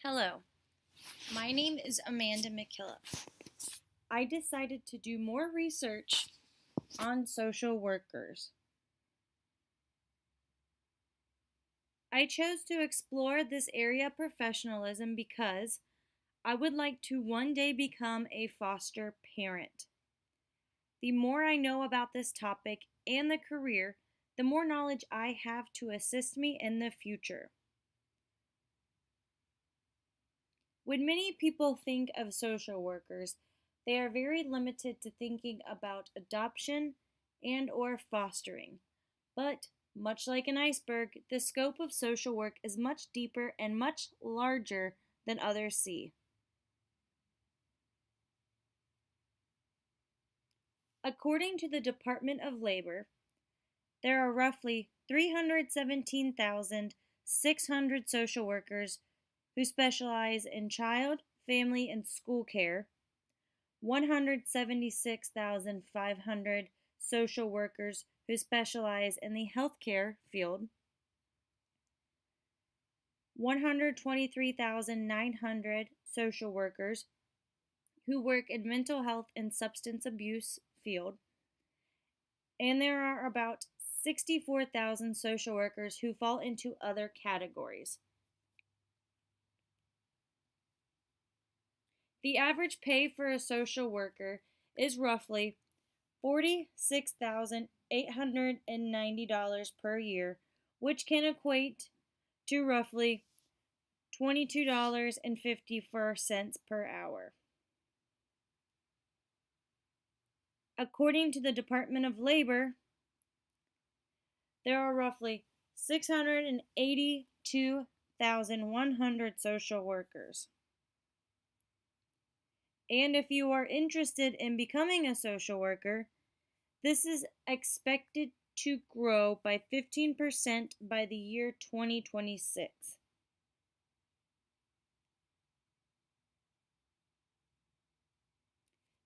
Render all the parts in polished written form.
Hello, my name is Amanda McKillop. I decided to do more research on social workers. I chose to explore this area of professionalism because I would like to one day become a foster parent. The more I know about this topic and the career, the more knowledge I have to assist me in the future. When many people think of social workers, they are very limited to thinking about adoption and or fostering. But much like an iceberg, the scope of social work is much deeper and much larger than others see. According to the Department of Labor, there are roughly 317,600 social workers who specialize in child, family, and school care, 176,500 social workers who specialize in the healthcare field, 123,900 social workers who work in mental health and substance abuse field, and there are about 64,000 social workers who fall into other categories. The average pay for a social worker is roughly $46,890 per year, which can equate to roughly $22.54 per hour. According to the Department of Labor, there are roughly 682,100 social workers. And if you are interested in becoming a social worker, this is expected to grow by 15% by the year 2026.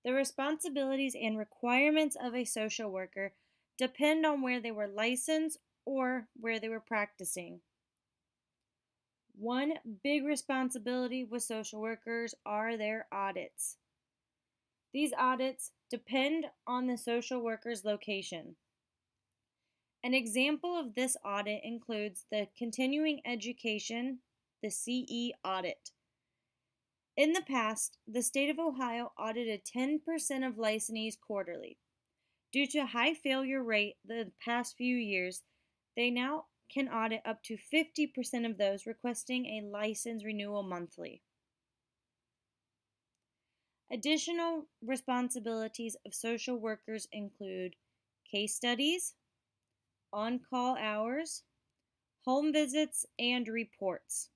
The responsibilities and requirements of a social worker depend on where they were licensed or where they were practicing. One big responsibility with social workers are their audits. These audits depend on the social worker's location. An example of this audit includes the Continuing Education, the CE audit. In the past, the state of Ohio audited 10% of licensees quarterly. Due to high failure rate the past few years, they now can audit up to 50% of those requesting a license renewal monthly. Additional responsibilities of social workers include case studies, on-call hours, home visits, and reports.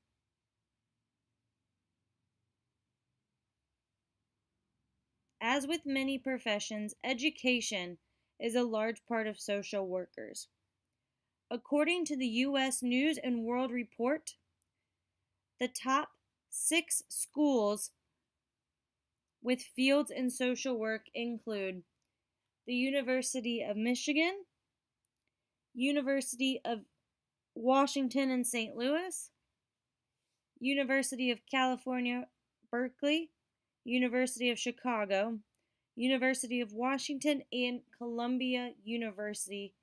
As with many professions, education is a large part of social workers. According to the U.S. News and World Report, the top 6 schools with fields in social work include the University of Michigan, University of Washington in St. Louis, University of California, Berkeley, University of Chicago, University of Washington, and Columbia University.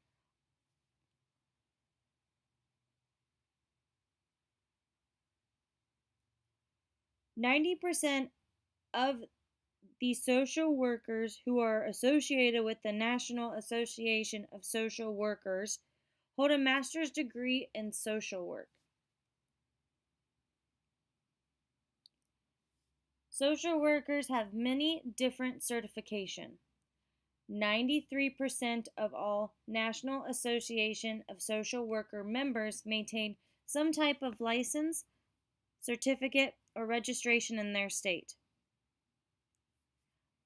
%90 of the social workers who are associated with the National Association of Social Workers hold a master's degree in social work. Social workers have many different certifications. 93% of all National Association of Social Worker members maintain some type of license, certificate, or registration in their state.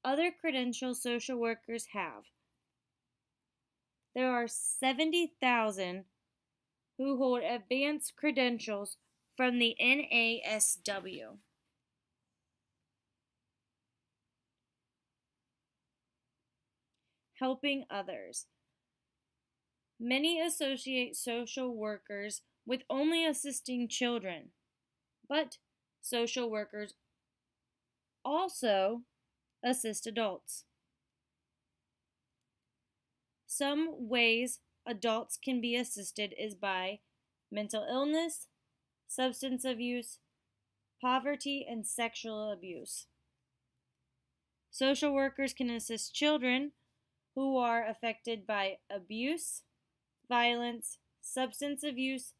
Other credentials social workers have. There are 70,000 who hold advanced credentials from the NASW. Helping others. Many associate social workers with only assisting children, but social workers also assist adults. Some ways adults can be assisted is by mental illness, substance abuse, poverty, and sexual abuse. Social workers can assist children who are affected by abuse, violence, substance abuse,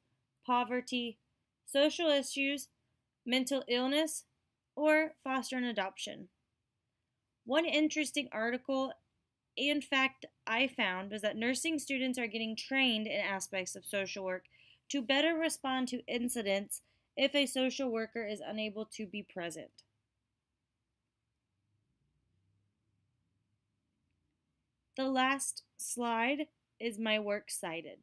poverty, social issues, mental illness, or foster and adoption. One interesting article and fact I found was that nursing students are getting trained in aspects of social work to better respond to incidents if a social worker is unable to be present. The last slide is my works cited.